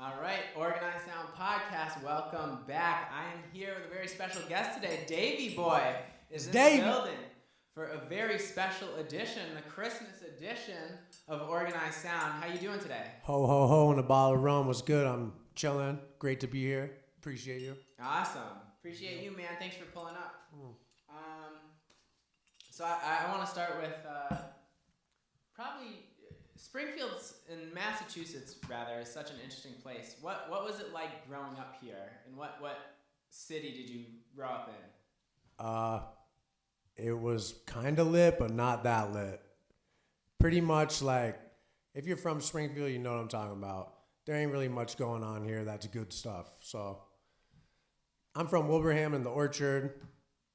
All right, Organized Sound Podcast, welcome back. I am here with a very special guest today. DAVEYBOY is in the building for a very special edition, the Christmas edition of Organized Sound. How you doing today? Ho, ho, ho, and a bottle of rum was good. I'm chilling. Great to be here. Appreciate you. Awesome. Appreciate you, man. Thanks for pulling up. So I want to start with probably Springfield's in Massachusetts, rather, is such an interesting place. What was it like growing up here? And what city did you grow up in? It was kind of lit, but not that lit. Pretty much like, if you're from Springfield, you know what I'm talking about. There ain't really much going on here that's good stuff. So, I'm from Wilbraham in the Orchard.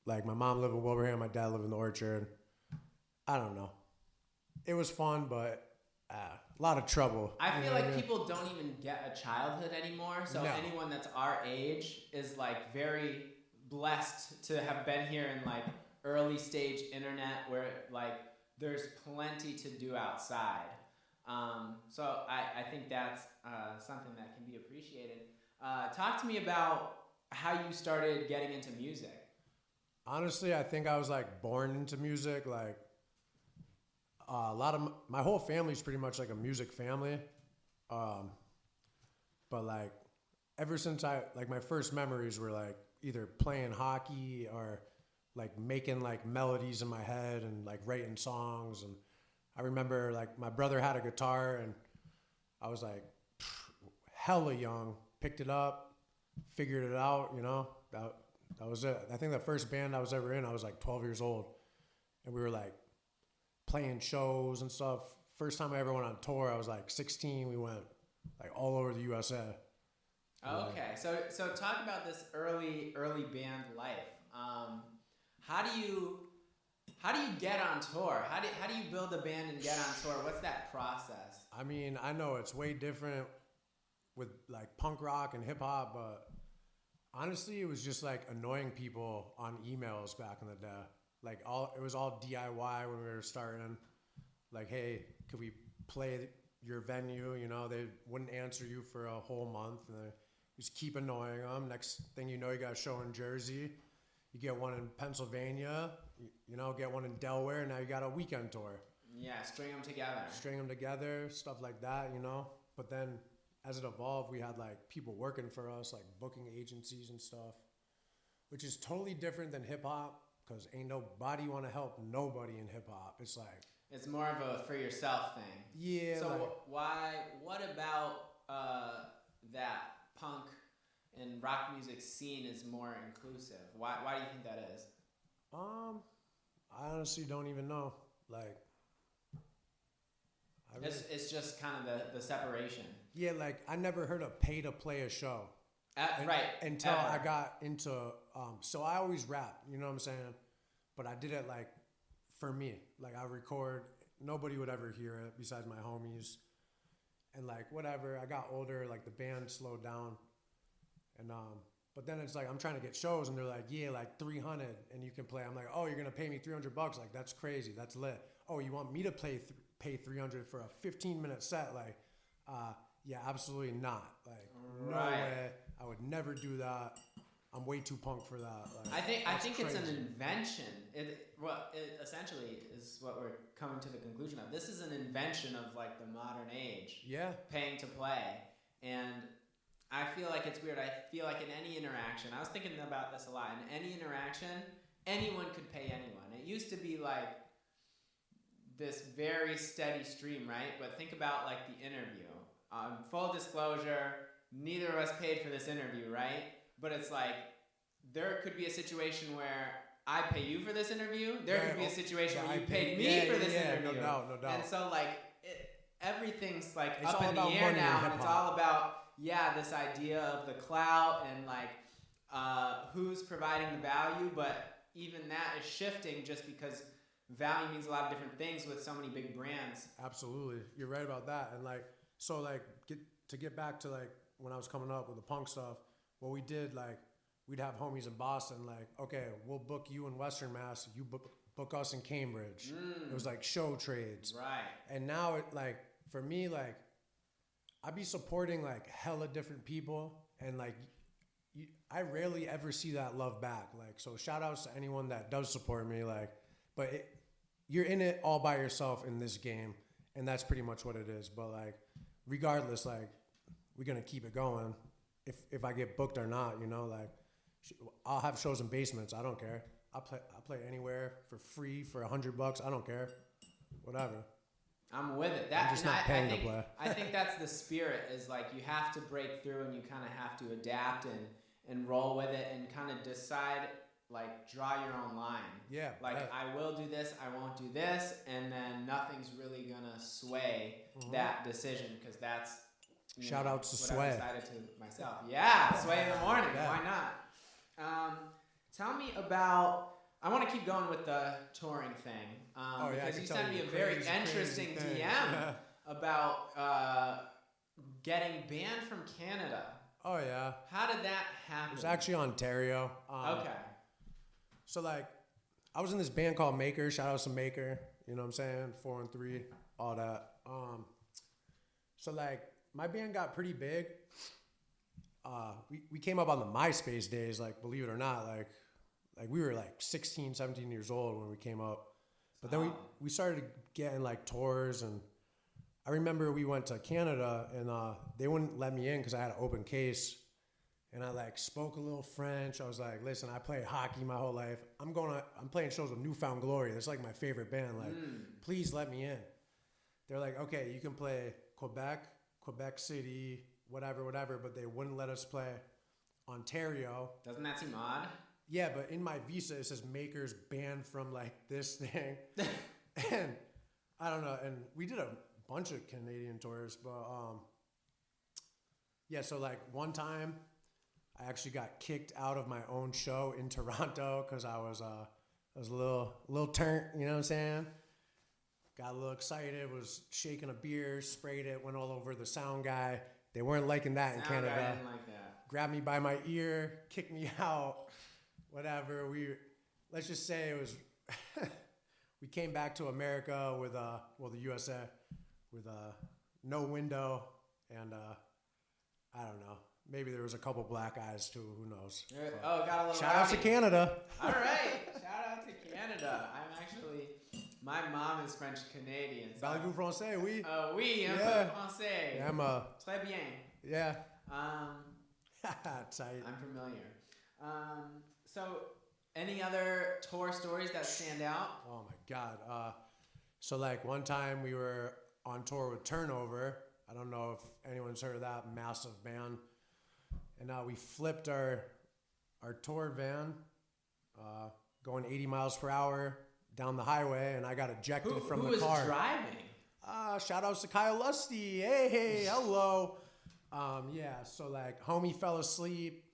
Like, my mom lived in Wilbraham, my dad lived in the Orchard. I don't know. It was fun, but a lot of trouble. I feel like people don't even get a childhood anymore. So anyone that's our age is like very blessed to have been here in like early stage internet where like there's plenty to do outside. So I think that's something that can be appreciated. Talk to me about how you started getting into music. Honestly, I think I was like born into music. Like a lot of my whole family's pretty much like a music family. But like ever since my first memories were like either playing hockey or like making like melodies in my head and like writing songs. And I remember like my brother had a guitar and I was like hella young, picked it up, figured it out, you know, that was it. I think the first band I was ever in, I was like 12 years old and we were like playing shows and stuff. First time I ever went on tour, I was like 16. We went like all over the USA. Okay, so talk about this early band life. How do you get on tour? How do you build a band and get on tour? What's that process? I mean, I know it's way different with like punk rock and hip hop, but honestly, it was just like annoying people on emails back in the day. Like it was all DIY when we were starting. Like, hey, could we play your venue? You know, they wouldn't answer you for a whole month, and they just keep annoying them. Next thing you know, you got a show in Jersey. You get one in Pennsylvania. You know, get one in Delaware. And now you got a weekend tour. Yeah, string them together. Stuff like that. You know. But then, as it evolved, we had like people working for us, like booking agencies and stuff, which is totally different than hip hop. Because ain't nobody want to help nobody in hip-hop. It's like... It's more of a for-yourself thing. Yeah. So what about that punk and rock music scene is more inclusive? Why do you think that is? I honestly don't even know. Like... It's just kind of the separation. Yeah, like, I never heard of pay to play a show. Right. Until I got into, so I always rap, you know what I'm saying? But I did it like for me. Like I record, nobody would ever hear it besides my homies. And like whatever, I got older, like the band slowed down. And but then it's like I'm trying to get shows and they're like, yeah, like 300 and you can play. I'm like, oh, you're gonna pay me $300? Like that's crazy, that's lit. Oh, you want me to pay 300 for a 15-minute set? Like, yeah, absolutely not. Like, no way. I would never do that. I'm way too punk for that. Like, I think it's an invention. It essentially is what we're coming to the conclusion of. This is an invention of like the modern age. Yeah. Paying to play. And I feel like it's weird. I feel like in any interaction, I was thinking about this a lot. In any interaction, anyone could pay anyone. It used to be like this very steady stream, right? But think about like the interview. Full disclosure, neither of us paid for this interview, right? But it's like, there could be a situation where I pay you for this interview. There could be a situation where you paid me for this interview. No doubt. And so like, everything's like it's up in the air now, and it's all about, this idea of the clout and like, who's providing the value. But even that is shifting just because value means a lot of different things with so many big brands. Absolutely. You're right about that. And like, so like, get back to like when I was coming up with the punk stuff, what we did, like, we'd have homies in Boston, like, okay, we'll book you in Western Mass, you book us in Cambridge. It was like show trades. Right. And now it like, for me, like, I be supporting like hella different people, and like I rarely ever see that love back. Like, so shout outs to anyone that does support me. Like, but you're in it all by yourself in this game, and that's pretty much what it is. But like, regardless, like, we're gonna keep it going. If I get booked or not, you know, like, I'll have shows in basements. I don't care. I play anywhere for free for $100. I don't care. Whatever. I'm with it. I'm just not paying to play. I think that's the spirit, is like you have to break through and you kind of have to adapt and roll with it and kind of decide, like, draw your own line. Yeah. Like, I will do this, I won't do this, and then nothing's really going to sway that decision, because that's shout outs to what Sway. I decided to myself. Yeah, Sway in the morning. Yeah. Why not? Tell me about... I want to keep going with the touring thing, because you sent me a very interesting DM about getting banned from Canada. Oh, yeah. How did that happen? It was actually Ontario. Okay. So, like, I was in this band called Maker. Shout out to Maker. You know what I'm saying? 413, all that. So, like, my band got pretty big. We came up on the MySpace days, like, believe it or not, like we were like 16, 17 years old when we came up. But then we started getting like tours, and I remember we went to Canada, and they wouldn't let me in because I had an open case, and I like spoke a little French. I was like, listen, I played hockey my whole life. I'm playing shows with Newfound Glory. That's like my favorite band. Like, please let me in. They're like, okay, you can play Quebec City, whatever, but they wouldn't let us play Ontario. Doesn't that seem odd? Yeah, but in my visa, it says Makers banned from, like, this thing. And I don't know. And we did a bunch of Canadian tours. But, yeah, so, like, one time, I actually got kicked out of my own show in Toronto because I was a little turnt, you know what I'm saying? Got a little excited, was shaking a beer, sprayed it, went all over the sound guy. They weren't liking that in Canada. Sound guy didn't like that. Grabbed me by my ear, kicked me out. Whatever, let's just say it was, we came back to America with, the USA, with no window, and I don't know, maybe there was a couple black eyes too, who knows. Got a little shout out to Canada. All right, shout out to Canada. My mom is French-Canadian. So Parlez-vous français, oui? Oui, un peu français. Yeah, très bien. Yeah. Tight. I'm familiar. So, any other tour stories that stand out? Oh my God. So like one time we were on tour with Turnover. I don't know if anyone's heard of that massive band. And we flipped our tour van, going 80 miles per hour down the highway, and I got ejected from the car. Who was driving? Shout outs to Kyle Lusty. Hey, hello. Yeah, so like homie fell asleep.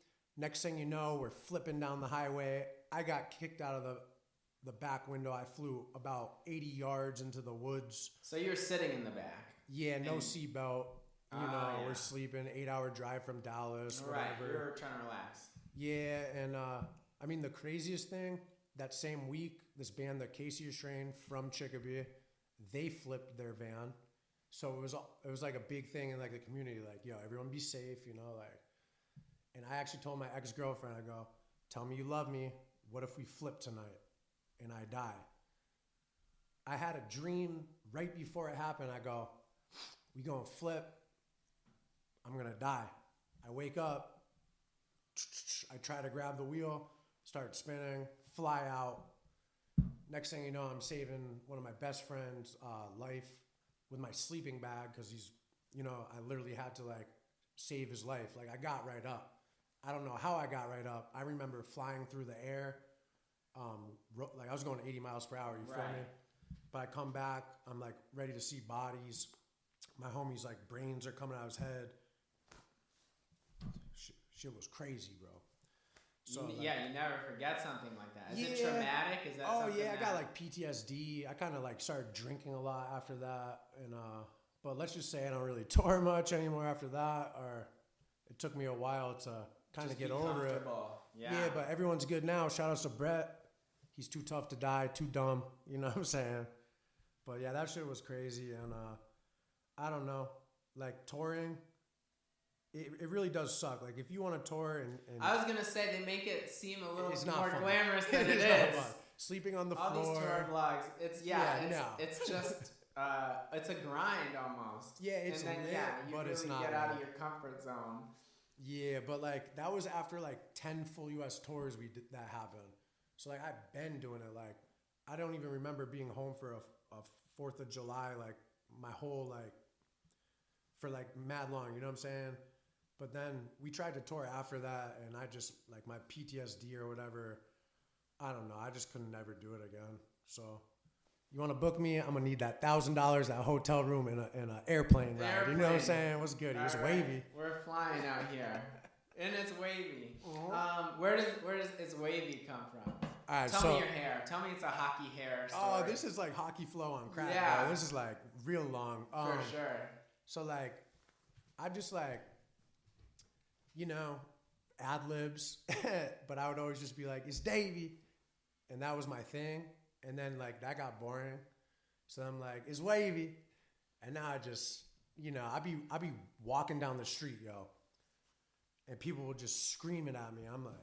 Next thing you know, we're flipping down the highway. I got kicked out of the back window. I flew about 80 yards into the woods. So you were sitting in the back? Yeah, no seatbelt. We're sleeping. 8-hour drive from Dallas. Right, you were trying to relax. Yeah, and I mean, the craziest thing, that same week, this band, the Casey Strain from Chicopee, they flipped their van. So it was like a big thing in like the community, like, yo, everyone be safe, you know, like. And I actually told my ex-girlfriend, I go, tell me you love me. What if we flip tonight and I die? I had a dream right before it happened. I go, we gonna flip. I'm gonna die. I wake up. I try to grab the wheel, start spinning, fly out. Next thing you know, I'm saving one of my best friends' life with my sleeping bag because he's, you know, I literally had to like save his life. Like I got right up. I don't know how I got right up. I remember flying through the air. Like I was going 80 miles per hour, you feel me? But I come back, I'm like ready to see bodies. My homie's like brains are coming out of his head. Shit was crazy, bro. So you never forget something like that. Is it traumatic? Is that something I got like PTSD. I kind of like started drinking a lot after that. And but let's just say I don't really tour much anymore after that, or it took me a while to kind of get over it. Yeah, but everyone's good now. Shout out to Brett. He's too tough to die, too dumb. You know what I'm saying? But yeah, that shit was crazy. And I don't know. like touring, it really does suck. Like if you want to tour and I was gonna say they make it seem a little more fun. glamorous than it is. is. Sleeping on the All floor. All these tour vlogs. It's no. it's just it's a grind almost. Yeah, it's and then, lit, you but really it's not. Get out of your comfort zone. Yeah, but like that was after like 10 full U.S. tours that happened. So like I've been doing it. Like I don't even remember being home for a 4th of July. Like my whole like for like mad long. You know what I'm saying? But then we tried to tour after that, and I just like my PTSD or whatever. I don't know. I just couldn't ever do it again. So. You want to book me? I'm gonna need that $1,000, that hotel room, and an airplane ride. You know what I'm saying? What's good? It's Wavy. We're flying out here, and it's Wavy. Uh-huh. Where does its Wavy come from? All right, Tell me your hair. Tell me it's a hockey hair story. Oh, this is like hockey flow on crack. Yeah, bro. This is like real long. For sure. So like, I just like, ad libs, but I would always just be like, "It's Davey," and that was my thing. And then like that got boring, so I'm like, it's Wavy, and now I just, I be walking down the street, yo, and people will just screaming at me. I'm like,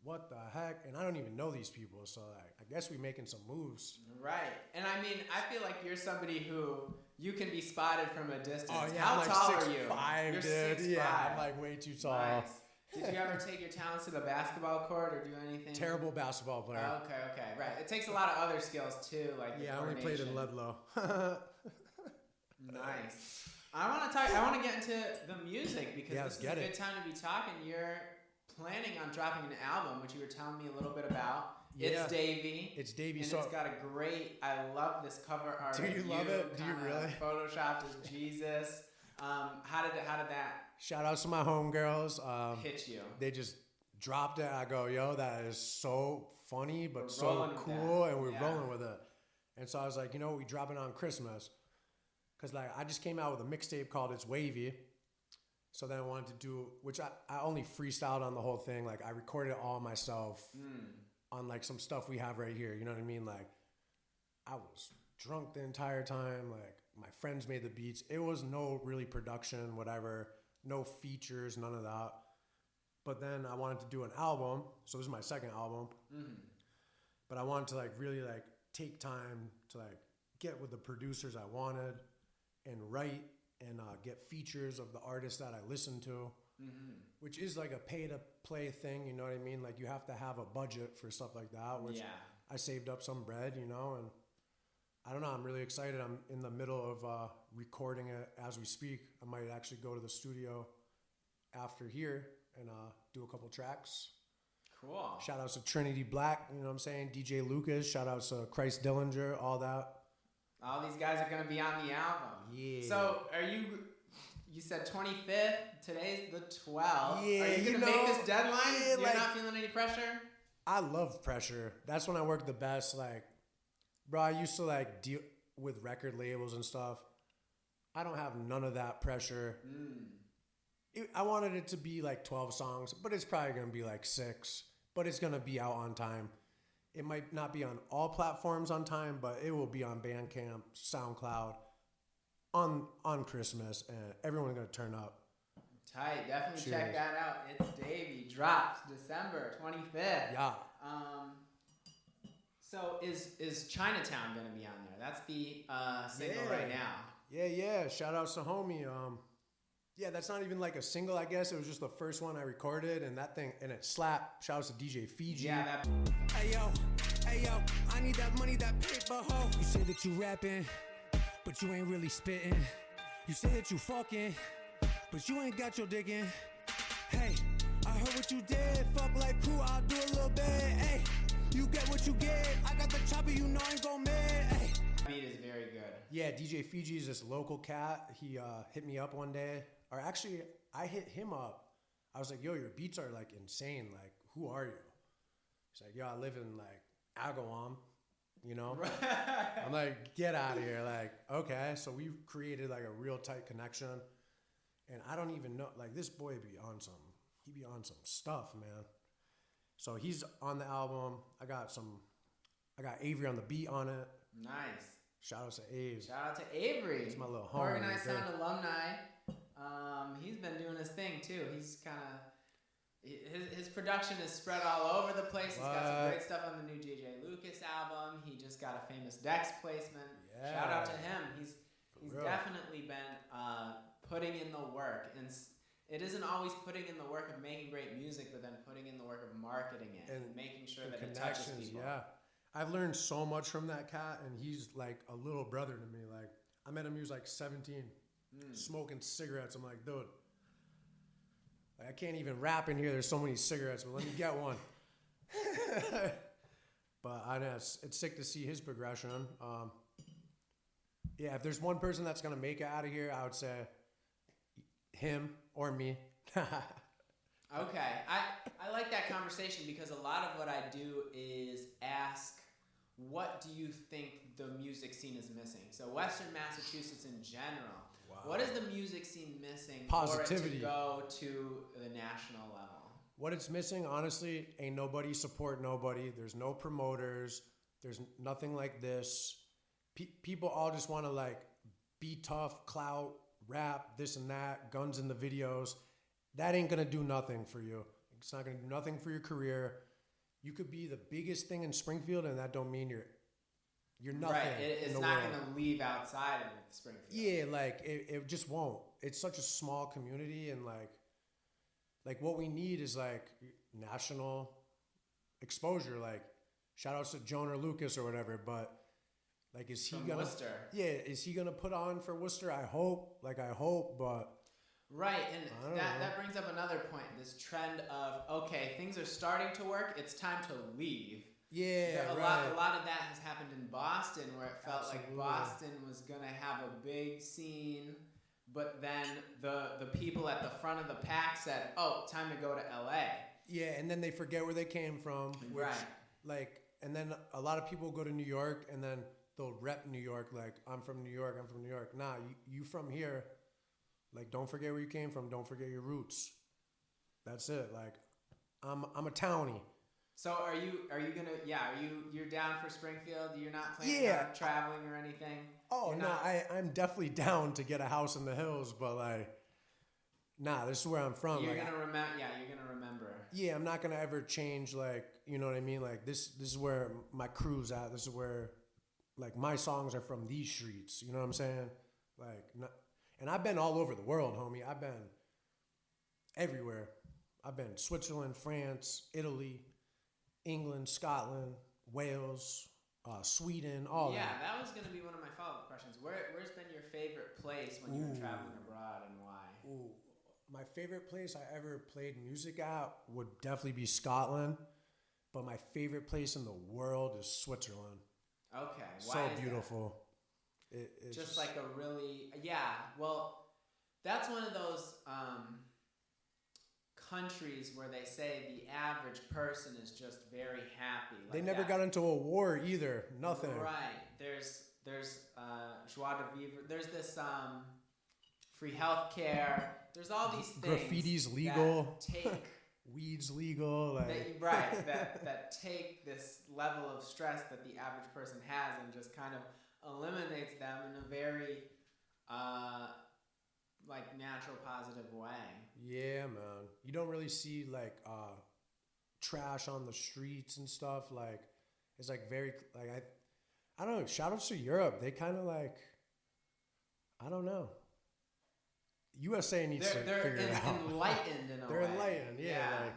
what the heck? And I don't even know these people, so like, I guess we making some moves. Right, and I mean, I feel like you're somebody who you can be spotted from a distance. Oh yeah, how I'm like tall 6'5", are you? You're dude. 6'5". Yeah, I'm like way too tall. Nice. Did you ever take your talents to the basketball court or do anything? Terrible basketball player. Okay, right. It takes a lot of other skills too, like I only played in Ludlow. Nice. I want to get into the music because this is a good time to be talking. You're planning on dropping an album, which you were telling me a little bit about. Yeah. It's Davey. It's Davey. And it's got a great. I love this cover art. Do you love it? Do you really? Photoshopped as Jesus. How did that? Shout out to my homegirls. Hit you. They just dropped it. I go, yo, that is so funny, but so cool, and we're rolling with it. And so I was like, we drop it on Christmas, cause like I just came out with a mixtape called It's Wavy. So then I wanted to do, which I only freestyled on the whole thing. Like I recorded it all myself on like some stuff we have right here. You know what I mean? Like I was drunk the entire time. Like my friends made the beats. It was no really production, whatever. No features, none of that. But then I wanted to do an album. So this is my second album. Mm-hmm. But I wanted to like really like take time to like get with the producers I wanted and write and get features of the artists that I listen to, which is like a pay to play thing. You know what I mean? Like you have to have a budget for stuff like that, which I saved up some bread, and I don't know. I'm really excited. I'm in the middle of recording it as we speak. I might actually go to the studio after here and do a couple tracks. Cool. Shout outs to Trinity Black, you know what I'm saying? DJ Lucas. Shout outs to Christ Dillinger, all that. All these guys are going to be on the album. Yeah. So you said 25th. Today's the 12th. Yeah, are you going to make this deadline? Yeah, You're not feeling any pressure? I love pressure. That's when I work the best. Like, bro, I used to like deal with record labels and stuff. I don't have none of that pressure. I wanted it to be like 12 songs, but it's probably going to be like 6. But it's going to be out on time. It might not be on all platforms on time, but it will be on Bandcamp, SoundCloud, on Christmas, and everyone's going to turn up. Tight. Definitely check that out. It's Davey. Drops December 25th. Yeah. So is Chinatown going to be on there? That's the single right now. Yeah. Shout outs to homie. Yeah, that's not even like a single, I guess. It was just the first one I recorded, and that thing, and it slapped. Shout outs to DJ Fiji. Yeah, that. Hey yo, I need that money, that paper, ho. You say that you rapping, but you ain't really spitting. You say that you fucking, but you ain't got your dick in. Hey, I heard what you did. Fuck like crew, I'll do a little bit. Hey, you get what you get. I got the chopper, you know I ain't gon' mid. Hey. Beat is very good. Yeah, DJ Fiji is this local cat. He hit me up one day. Or actually, I hit him up. I was like, yo, your beats are like insane. Like, who are you? He's like, yo, I live in like Agawam, you know? I'm like, get out of here. Like, okay. So we created like a real tight connection. And I don't even know, like this boy be on some stuff, man. So he's on the album. I got Avery on the beat on it. Nice. Shout out to Aves. Shout out to Avery. He's my little homie. Organized Sound alumni. He's been doing his thing too. He's kind of his production is spread all over the place. He's got some great stuff on the new JJ Lucas album. He just got a famous Dex placement. Yeah. Shout out to him. He's definitely been putting in the work, and it isn't always putting in the work of making great music, but then putting in the work of marketing it and making sure that it touches people. Yeah, I've learned so much from that cat, and he's like a little brother to me. Like I met him, he was like 17, smoking cigarettes. I'm like, dude, like, I can't even rap in here. There's so many cigarettes, but let me get one. But I know it's sick to see his progression. Yeah, if there's one person that's gonna make it out of here, I would say him or me. Okay, I like that conversation because a lot of what I do is ask, what do you think the music scene is missing? So Western Massachusetts in general, what is the music scene missing Positivity. For it to go to the national level? What it's missing, honestly, ain't nobody support nobody. There's no promoters. There's nothing like this. People all just want to like be tough, clout, rap, this and that, guns in the videos. That ain't gonna do nothing for you. It's not gonna do nothing for your career. You could be the biggest thing in Springfield, and that don't mean you're nothing. Right, it's not gonna leave outside of Springfield. Yeah, like it just won't. It's such a small community, and like what we need is like national exposure. Like shout outs to Jonah Lucas or whatever, but like is he gonna Worcester? Yeah, is he gonna put on for Worcester? I hope, but right, and that brings up another point. This trend of okay, things are starting to work. It's time to leave. Yeah, a lot of that has happened in Boston, where it felt like Boston was gonna have a big scene, but then the people at the front of the pack said, "Oh, time to go to LA." Yeah, and then they forget where they came from. Which, right. Like, and then a lot of people go to New York, and then they'll rep New York. Like, I'm from New York. Nah, you from here. Like, don't forget where you came from. Don't forget your roots. That's it. Like, I'm a townie. So are you you're down for Springfield? You're not planning on traveling or anything? Oh, no, I'm definitely down to get a house in the hills, but like, nah, this is where I'm from. You're gonna remember. Yeah, I'm not gonna ever change. Like, you know what I mean? Like this is where my crew's at. This is where, like, my songs are from these streets. You know what I'm saying? Like, and I've been all over the world, homie. I've been everywhere. I've been Switzerland, France, Italy, England, Scotland, Wales, Sweden, all that. Yeah, that was going to be one of my follow-up questions. Where's been your favorite place when you were traveling abroad, and why? Ooh, my favorite place I ever played music at would definitely be Scotland, but my favorite place in the world is Switzerland. Okay, why so is beautiful. It's just like a really well, that's one of those countries where they say the average person is just very happy. Like they never got into a war either. Nothing. Right. There's joie de vivre. There's this free healthcare. There's all these things. Graffiti's legal. That take weed's legal. Like. That take this level of stress that the average person has and just kind of eliminates them in a very like natural, positive way. Yeah, man. You don't really see like trash on the streets and stuff. Like it's like very like I don't know. Shout outs to Europe. They kind of like I don't know. USA needs to figure it out. They're enlightened in a way. They're enlightened, yeah. Like,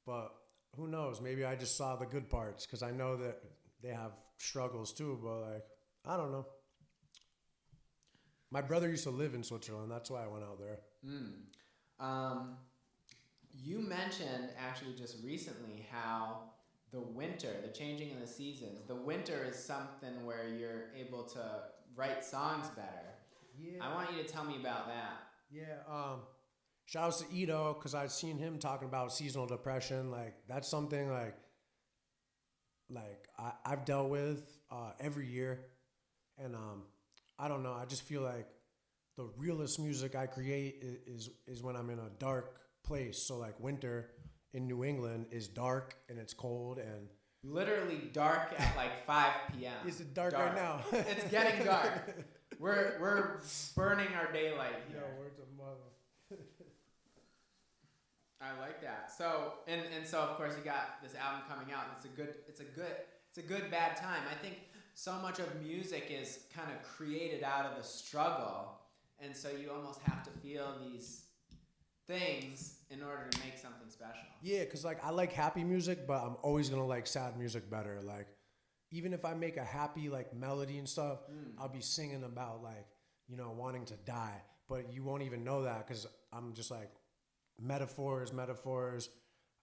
but who knows? Maybe I just saw the good parts because I know that they have struggles too. But like I don't know. My brother used to live in Switzerland. That's why I went out there. You mentioned actually just recently how the winter, the changing of the seasons, the winter is something where you're able to write songs better. Yeah. I want you to tell me about that. Yeah. Shout outs to Ito because I've seen him talking about seasonal depression. Like that's something like I've dealt with every year, and I don't know. I just feel like the realest music I create is when I'm in a dark place. So like winter in New England is dark and it's cold and literally dark at like 5 p.m. Is it dark right now? It's getting dark. We're burning our daylight here. Yo, words of mother. I like that. So and so of course you got this album coming out. And it's a good bad time. I think so much of music is kind of created out of the struggle, and so you almost have to feel these things in order to make something special. Yeah, cause like I like happy music, but I'm always gonna like sad music better. Like even if I make a happy like melody and stuff, I'll be singing about like, you know, wanting to die, but you won't even know that because I'm just like metaphors.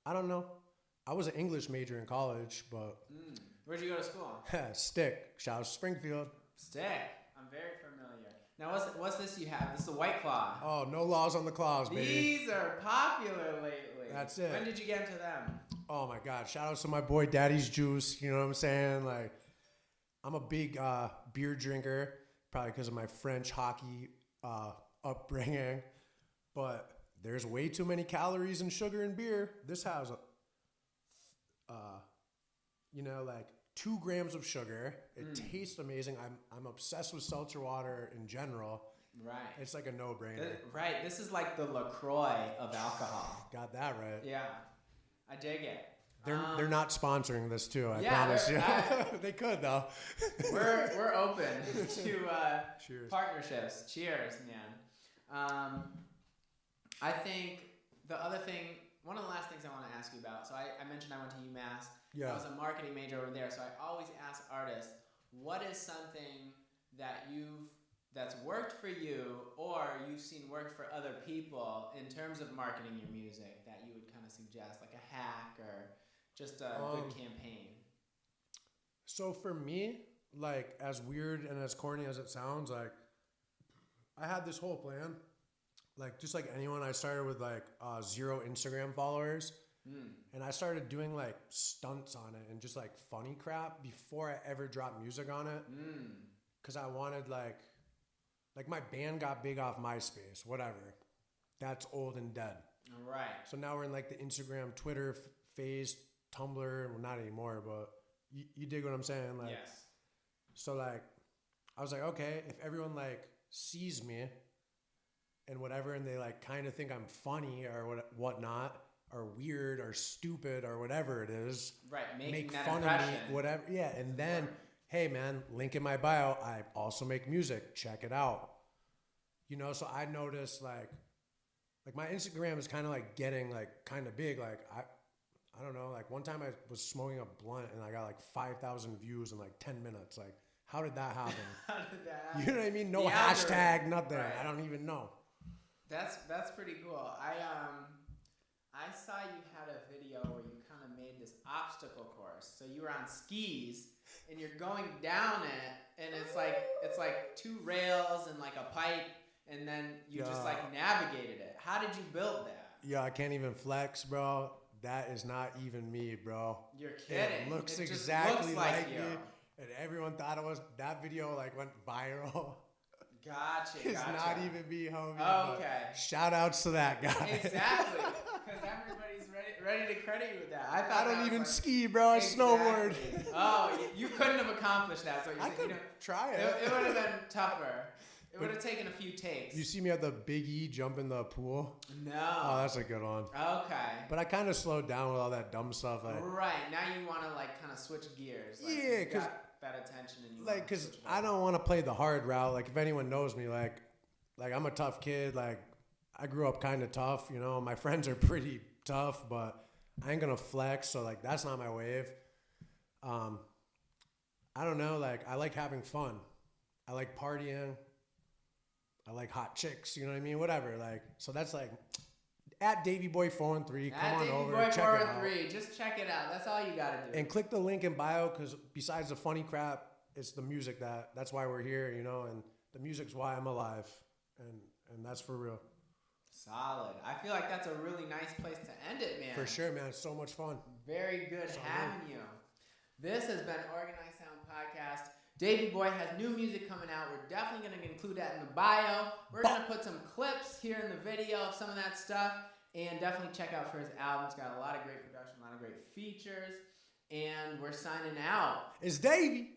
I don't know. I was an English major in college, but Where'd you go to school? Stick. Shout out to Springfield. Stick. I'm very familiar. Now what's this you have? This is a White Claw. Oh, no laws on the claws, baby. These are popular lately. That's it. When did you get into them? Oh my God! Shout out to my boy Daddy's Juice. You know what I'm saying? Like, I'm a big beer drinker, probably because of my French hockey upbringing. But there's way too many calories and sugar in beer. This has, like 2 grams of sugar. It tastes amazing. I'm obsessed with seltzer water in general. Right. It's like a no-brainer. Right. This is like the Lacroix of alcohol. Got that right. Yeah. I dig it. They're not sponsoring this too. I Yeah, promise you. They could though. We're open to Cheers. partnerships. Cheers, man. I think one of the last things I want to ask you about. So I mentioned I went to UMass. Yeah. I was a marketing major over there. So I always ask artists, what is something that's worked for you or you've seen work for other people in terms of marketing your music that you would kind of suggest, like a hack or just a good campaign? So for me, like as weird and as corny as it sounds, like I had this whole plan. Like just like anyone, I started with like 0 Instagram followers. And I started doing like stunts on it and just like funny crap before I ever dropped music on it. Cause I wanted like my band got big off MySpace, whatever. That's old and dead. All right. So now we're in like the Instagram, Twitter phase, Tumblr, well, not anymore, but you dig what I'm saying? Like, yes. So like, I was like, okay, if everyone like sees me and whatever, and they like kind of think I'm funny or whatnot, or weird or stupid or whatever it is. Right, make that fun impression. of me, whatever. Yeah, and then, hey man, link in my bio, I also make music. Check it out. You know, so I noticed like my Instagram is kind of like getting like kind of big. Like I don't know, like one time I was smoking a blunt and I got like 5,000 views in like 10 minutes. Like, how did that happen? How did that happen? You know what I mean? No The hashtag, algorithm. nothing. Right. I don't even know. That's pretty cool. I saw you had a video where you kind of made this obstacle course. So you were on skis and you're going down it, and it's like 2 rails and like a pipe, and then you just like navigated it. How did you build that? Yeah, I can't even flex, bro. That is not even me, bro. You're kidding. It looks It just exactly looks like you. me, and everyone thought it was. That video like went viral. Gotcha. It's not even me, homie. Oh, but okay. shout outs to that guy. Exactly, because everybody's ready to credit you with that. I don't even ski, bro. I snowboard. Oh, you couldn't have accomplished that. So I could try it. It would have been tougher. It would have taken a few takes. You see me at the Big E jump in the pool? No. Oh, that's a good one. Okay. But I kind of slowed down with all that dumb stuff. Right. Now you want to like kind of switch gears. Like, yeah, because that attention and you like because I don't want to play the hard route. Like if anyone knows me, like I'm a tough kid. Like I grew up kind of tough. You know, my friends are pretty tough, but I ain't gonna flex. So like that's not my wave. I don't know. Like I like having fun. I like partying. I like hot chicks, you know what I mean? Whatever, like, so that's like, at DAVEYBOY413, come on over, check it out. Just check it out, that's all you gotta do. And click the link in bio, because besides the funny crap, it's the music that's why we're here, you know, and the music's why I'm alive, and that's for real. Solid. I feel like that's a really nice place to end it, man. For sure, man, it's so much fun. Very good having you. This has been Organized Sound Podcast. DAVEYBOY has new music coming out. We're definitely going to include that in the bio. We're going to put some clips here in the video of some of that stuff. And definitely check out for his album. It's got a lot of great production, a lot of great features. And we're signing out. It's Davey.